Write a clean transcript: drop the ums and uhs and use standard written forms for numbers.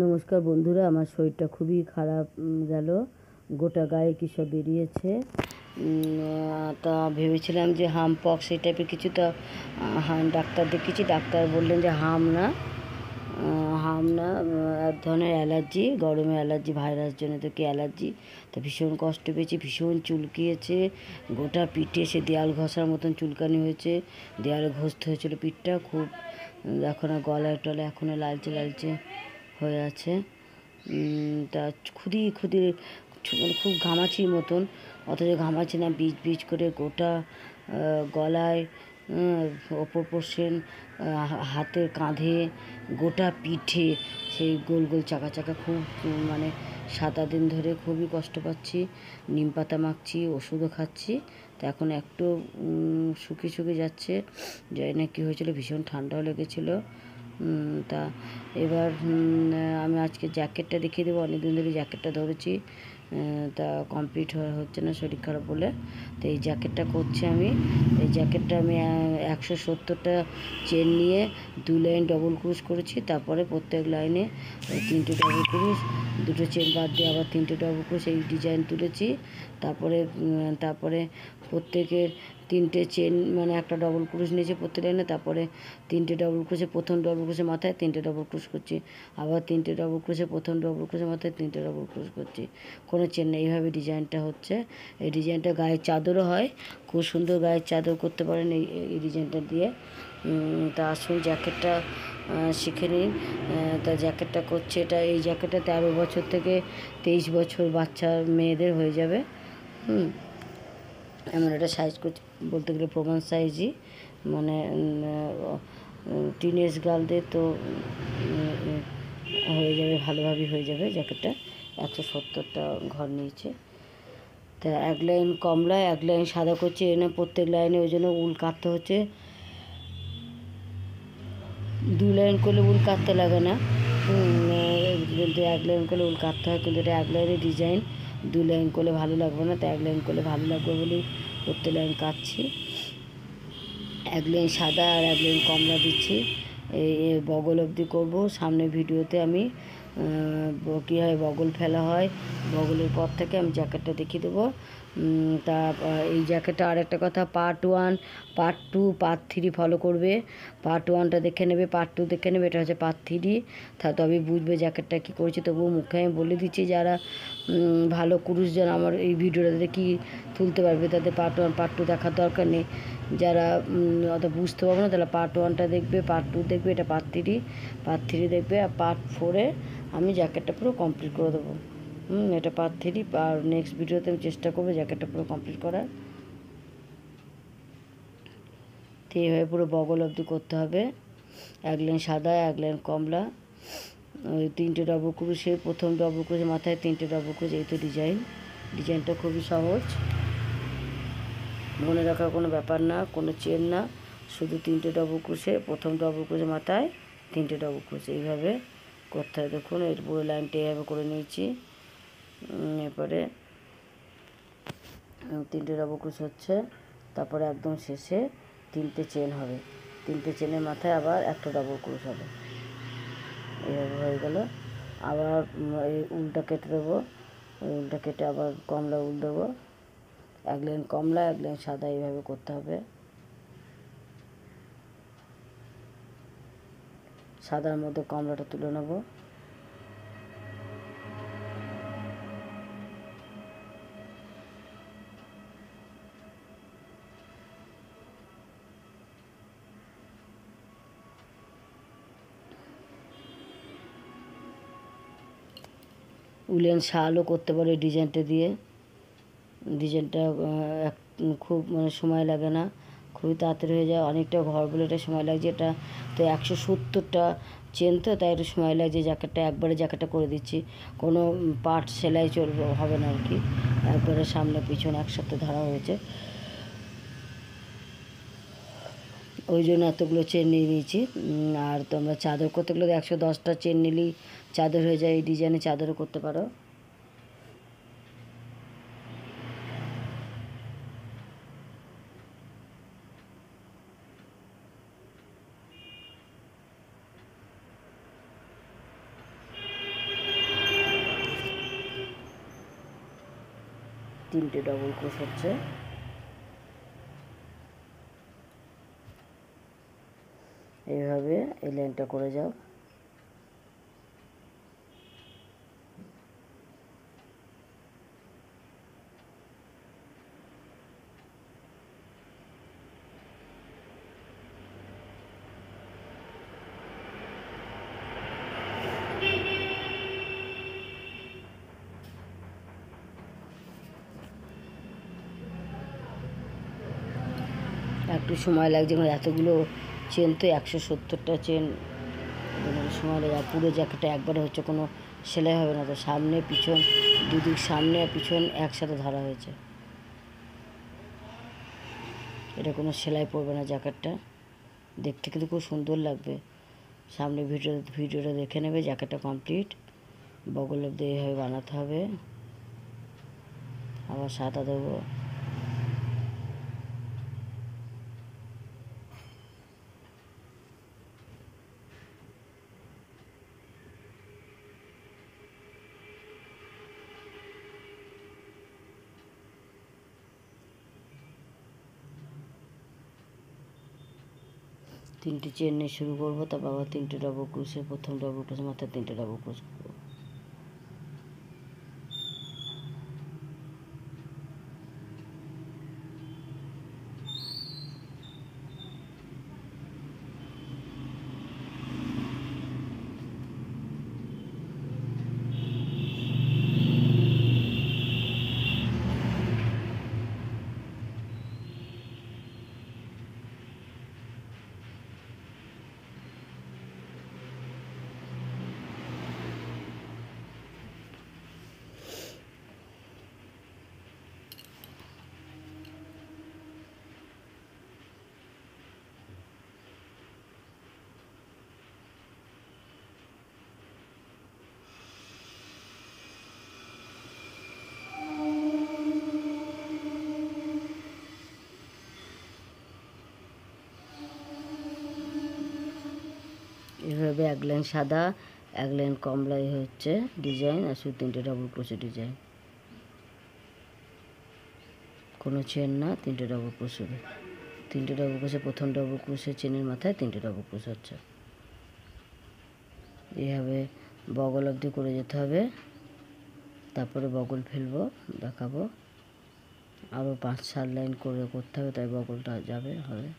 নমস্কার বন্ধুরা, আমার শরীরটা খুবই খারাপ গেল, গোটা গায়ে কী সব বেরিয়েছে। তা ভেবেছিলাম যে হাম পক্স এই টাইপের কিছু, তা ডাক্তার দেখেছি। ডাক্তার বললেন যে হাম না, এক ধরনের অ্যালার্জি, গরমে অ্যালার্জি, ভাইরাস জন্য তো কি অ্যালার্জি। তা ভীষণ কষ্ট পেয়েছি, ভীষণ চুলকিয়েছে, গোটা পিঠে সে দেয়াল ঘষার মতন চুলকানি হয়েছে, দেয়ালে ঘষতে হয়েছিল পিঠটা খুব। দেখো না গলায় টলায় এখনও লালচে লালচে হয়ে আছে। তা খুদি মানে খুব ঘামাচির মতন, অথচ ঘামাচি না, বীজ বীজ করে গোটা গলায়, অপর পোর্শন, হাতের কাঁধে, গোটা পিঠে সেই গোল গোল চাকা চাকা, খুব মানে 7 দিন ধরে খুবই কষ্ট পাচ্ছি। নিম পাতা মাখছি, ওষুধও খাচ্ছি। তা এখন একটু শুকিয়ে যাচ্ছে। জানি না কী হয়েছিল, ভীষণ ঠান্ডাও লেগেছিলো। তা এবার আমি আজকে জ্যাকেটটা দেখিয়ে দেবো। অনেকদিন ধরে জ্যাকেটটা ধরেছি, তা কমপ্লিট হচ্ছে না শরীর খারাপ বলে। তো এই জ্যাকেটটা করছি আমি। এই জ্যাকেটটা আমি 170টা চেন নিয়ে 2 লাইন ডবল ক্রুশ করেছি। তারপরে প্রত্যেক লাইনে 3টে ডবল ক্রুশ, 2টো চেন বাদ দিয়ে আবার 3টে ডবল ক্রুশ, এই ডিজাইন তুলেছি। তারপরে প্রত্যেকের 3টে চেন, মানে একটা ডবল ক্রুশ নিয়েছি প্রত্যেক লাইনে। তারপরে 3টে ডবল ক্রুশে, প্রথম ডবল ক্রুশের মাথায় 3টে ডবল ক্রুশ করছি, আবার 3টে ডবল ক্রুশে, প্রথম ডবল ক্রুশের মাথায় 3টে ডবল ক্রুশ করছি, কোনো চেন নেই। এইভাবে ডিজাইনটা হচ্ছে। এই ডিজাইনটা গায়ের চাদরও হয়, খুব সুন্দর গায়ের চাদর করতে পারেন এই ডিজাইনটা দিয়ে। তা আসুন জ্যাকেটটা শিখে নিন। তা জ্যাকেটটা করছে, এই জ্যাকেটটা 13 বছর থেকে 23 বছর বাচ্চা মেয়েদের হয়ে যাবে। এমন একটা সাইজ করছে, বলতে গেলে প্রমাণ সাইজই, মানে টিনেজ গার্লদের তো হয়ে যাবে, ভালোভাবেই হয়ে যাবে। জ্যাকেটটা 170টা ঘর নিয়েছে। তা 1 লাইন কমলা, 1 লাইন সাদা করছে, এনে প্রত্যেক লাইনে ওই জন্য উল কাটতে হচ্ছে। 2 লাইন করলে উল কাটতে লাগে না, কিন্তু 1 লাইন করলে উল কাটতে হয়। কিন্তু এটা 1 লাইনের ডিজাইন, 2 লাইন করলে ভালো লাগবে না, তো 1 লাইন করলে ভালো লাগবে বলেই প্রত্যেক লাইন কাটছি। 1 লাইন সাদা আর 1 লাইন কমলা দিচ্ছি। এই বগল অবধি করবো। সামনে ভিডিওতে আমি কীভাবে বগল ফেলা হয়, বগলের পর থেকে আমি জ্যাকেটটা দেখিয়ে দেবো। তা এই জ্যাকেটটা, আর একটা কথা, পার্ট 1, পার্ট 2, পার্ট 3 ফলো করবে। পার্ট 1টা দেখে নেবে, পার্ট 2 দেখে নেবে, এটা হচ্ছে পার্ট 3। তবে বুঝবে জ্যাকেটটা কী করেছি। তবুও মুখে আমি বলে দিচ্ছি, যারা ভালো কুরুশজন আমার এই ভিডিওটা দেখি তুলতে পারবে, তাদের পার্ট 1 পার্ট 2 দেখার দরকার নেই। যারা অত বুঝতে পারবে না, তাহলে পার্ট 1টা দেখবে, পার্ট 2 দেখবে, এটা পার্ট 3 দেখবে। আর পার্ট 4-এ আমি জ্যাকেটটা পুরো কমপ্লিট করে দেবো। এটা পার্ট 3। আর নেক্সট ভিডিওতে আমি চেষ্টা করবো জ্যাকেটটা পুরো কমপ্লিট করার। তো এইভাবে পুরো বগল অবধি করতে হবে। 1 লাইন সাদা, 1 লাইন কমলা, ওই 3টে ডবল ক্রুশে, প্রথম ডবল ক্রুশের মাথায় 3টে ডবল ক্রুশ। এই তো ডিজাইনটা খুবই সহজ, মনে রাখার কোনো ব্যাপার না, কোনো চেন না, শুধু 3টে ডবল ক্রুশে, প্রথম ডবল ক্রুশের মাথায় 3টে ডবল ক্রুশ, এইভাবে করতে হয়। দেখুন এর পুরো লাইনটা এইভাবে করে নিয়েছি। এরপরে 3টে ডবল ক্রুশ হচ্ছে, তারপরে একদম শেষে 3টে চেন হবে, 3টে চেনের মাথায় আবার একটা ডবল ক্রুশ হবে। এইভাবে হয়ে গেল। আবার এই উলটা কেটে দেবো, উলটা কেটে আবার কমলা উল দেবো। 1 লাইন কমলা, 1 লাইন সাদা, এইভাবে করতে হবে। সাদার মধ্যে কমলাটা তুলে নেব। উলেন শালও করতে পারো এই ডিজাইনটা দিয়ে। ডিজাইনটা খুব মানে সময় লাগে না, খুবই তাড়াতাড়ি হয়ে যায়। অনেকটা ঘর বলে এটা সময় লাগছে। এটা তো 170টা চেন, তো তাই একটু সময় লাগছে। জ্যাকেটটা একবারে জ্যাকেটটা করে দিচ্ছি, কোনো পার্ট সেলাই হবে না আর কি, একবারে সামনে পিছনে একসাথে ধরা হয়েছে, ওই জন্য এতগুলো চেন নিয়ে নিয়েছি। আর তোমরা চাদর করতে গেলে 110টা চেন নিলেই চাদর হয়ে যায়। এই ডিজাইনে চাদরও করতে পারো। 3টে ডবল ক্রোশ হচ্ছে। এইভাবে এই লাইনটা করে যাও। একটু সময় লাগছে, কারণ এতগুলো চেন তো 170টা চেন, সময় লাগে। আর পুরো জ্যাকেটটা একবারে হচ্ছে, কোনো সেলাই হবে না তো। সামনে পিছন দুদিক, সামনে আর পিছন একসাথে ধরা হয়েছে। এটা কোনো সেলাই পড়বে না জ্যাকেটটা, দেখতে কিন্তু খুব সুন্দর লাগবে। সামনে ভিডিওটা দেখে নেবে। জ্যাকেটটা কমপ্লিট। বগল অব্দি এইভাবে বানাতে হবে। আবার সাদা দেবো। তিনটে চেন নিয়ে শুরু করবো, তারপর আবার 3টে ডবল ক্রোশে, প্রথম ডবল ক্রোশে মাথায় 3টে ডবল ক্রোশ করবো। এভাবে এক লাইন সাদা, এক লাইন কমলাই হচ্ছে ডিজাইন, আর শুধু 3টে ডবল ক্রোশে ডিজাইন। কোনো চেন না, 3টে ডবল ক্রোশ হবে। 3টে ডবল ক্রোশে, প্রথম ডবল ক্রোশে চেনের মাথায় 3টে ডবল ক্রোশ হচ্ছে। এইভাবে বগল অবধি করে যেতে হবে। তারপরে বগল ফেলবো, দেখাবো। আরও 5-7 লাইন করে করতে হবে, তাই বগলটা যাবে হবে।